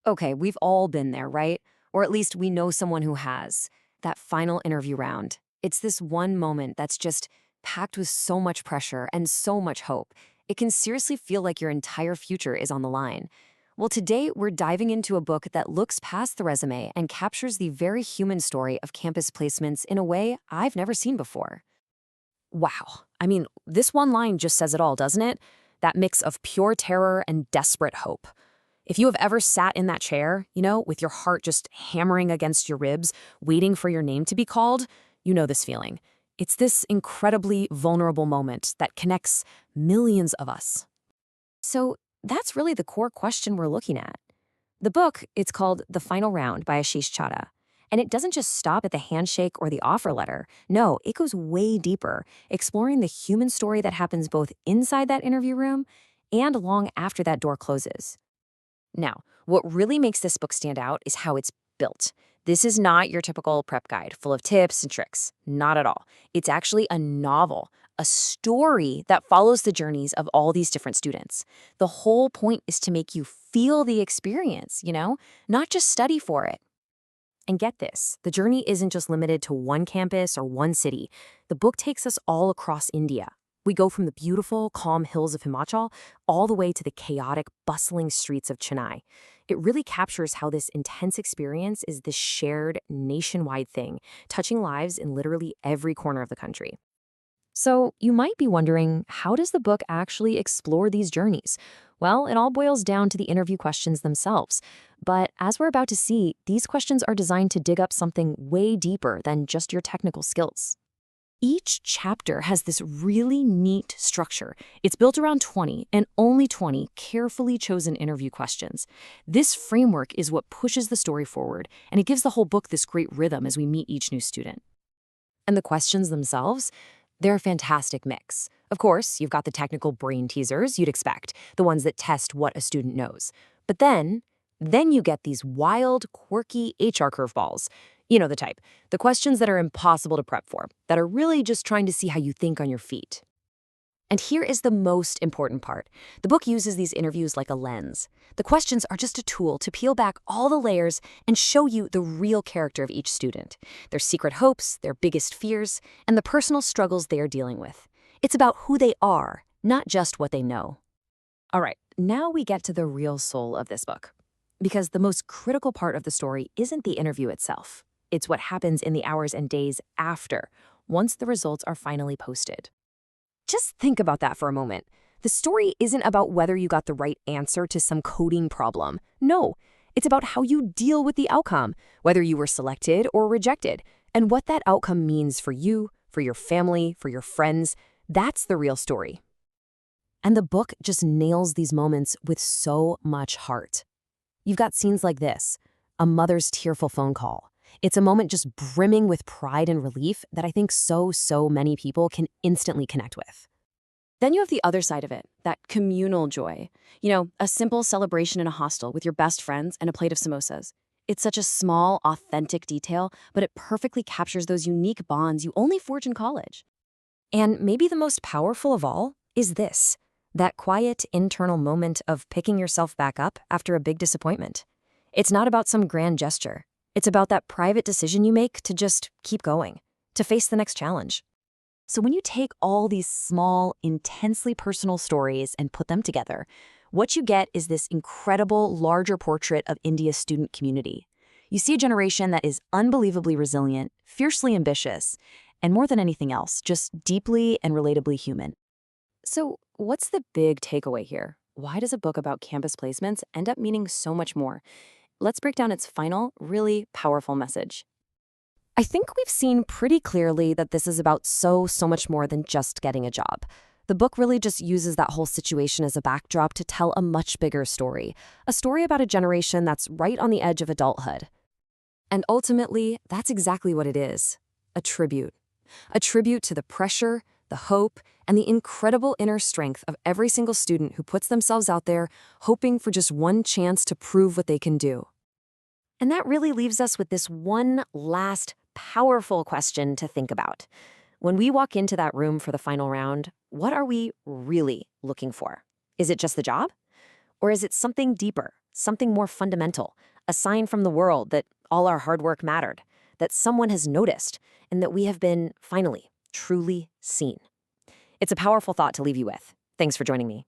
Okay, we've all been there, right? Or at least we know someone who has. That final interview round. It's this one moment that's just packed with so much pressure and so much hope. It can seriously feel like your entire future is on the line. Well, today we're diving into a book that looks past the resume and captures the very human story of campus placements in a way I've never seen before. Wow. I mean, this one line just says it all, doesn't it? That mix of pure terror and desperate hope. If you have ever sat in that chair, with your heart just hammering against your ribs, waiting for your name to be called, you know this feeling. It's this incredibly vulnerable moment that connects millions of us. So that's really the core question we're looking at. The book, it's called The Final Round by Ashish Chaddha. And it doesn't just stop at the handshake or the offer letter. No, it goes way deeper, exploring the human story that happens both inside that interview room and long after that door closes. Now, what really makes this book stand out is how it's built. This is not your typical prep guide full of tips and tricks. Not at all. It's actually a novel, a story that follows the journeys of all these different students. The whole point is to make you feel the experience, not just study for it. And get this, the journey isn't just limited to one campus or one city. The book takes us all across India. We go from the beautiful, calm hills of Himachal all the way to the chaotic, bustling streets of Chennai. It really captures how this intense experience is this shared, nationwide thing, touching lives in literally every corner of the country. So you might be wondering, how does the book actually explore these journeys? Well, it all boils down to the interview questions themselves. But as we're about to see, these questions are designed to dig up something way deeper than just your technical skills. Each chapter has this really neat structure. It's built around 20 and only 20 carefully chosen interview questions. This framework is what pushes the story forward, and it gives the whole book this great rhythm as we meet each new student. And the questions themselves? They're a fantastic mix. Of course, you've got the technical brain teasers you'd expect, the ones that test what a student knows. But then you get these wild, quirky HR curveballs. You know the type. The questions that are impossible to prep for, that are really just trying to see how you think on your feet. And here is the most important part. The book uses these interviews like a lens. The questions are just a tool to peel back all the layers and show you the real character of each student, their secret hopes, their biggest fears, and the personal struggles they are dealing with. It's about who they are, not just what they know. All right, now we get to the real soul of this book. Because the most critical part of the story isn't the interview itself. It's what happens in the hours and days after, once the results are finally posted. Just think about that for a moment. The story isn't about whether you got the right answer to some coding problem. No, it's about how you deal with the outcome, whether you were selected or rejected, and what that outcome means for you, for your family, for your friends. That's the real story. And the book just nails these moments with so much heart. You've got scenes like this, a mother's tearful phone call. It's a moment just brimming with pride and relief that I think so many people can instantly connect with. Then you have the other side of it, that communal joy. A simple celebration in a hostel with your best friends and a plate of samosas. It's such a small, authentic detail, but it perfectly captures those unique bonds you only forge in college. And maybe the most powerful of all is this, that quiet internal moment of picking yourself back up after a big disappointment. It's not about some grand gesture. It's about that private decision you make to just keep going, to face the next challenge. So when you take all these small, intensely personal stories and put them together, what you get is this incredible, larger portrait of India's student community. You see a generation that is unbelievably resilient, fiercely ambitious, and more than anything else, just deeply and relatably human. So what's the big takeaway here? Why does a book about campus placements end up meaning so much more? Let's break down its final, really powerful message. I think we've seen pretty clearly that this is about so much more than just getting a job. The book really just uses that whole situation as a backdrop to tell a much bigger story, a story about a generation that's right on the edge of adulthood. And ultimately, that's exactly what it is, a tribute. A tribute to the pressure, the hope, and the incredible inner strength of every single student who puts themselves out there hoping for just one chance to prove what they can do. And that really leaves us with this one last powerful question to think about. When we walk into that room for the final round, what are we really looking for? Is it just the job? Or is it something deeper, something more fundamental, a sign from the world that all our hard work mattered, that someone has noticed, and that we have been, finally, truly seen. It's a powerful thought to leave you with. Thanks for joining me.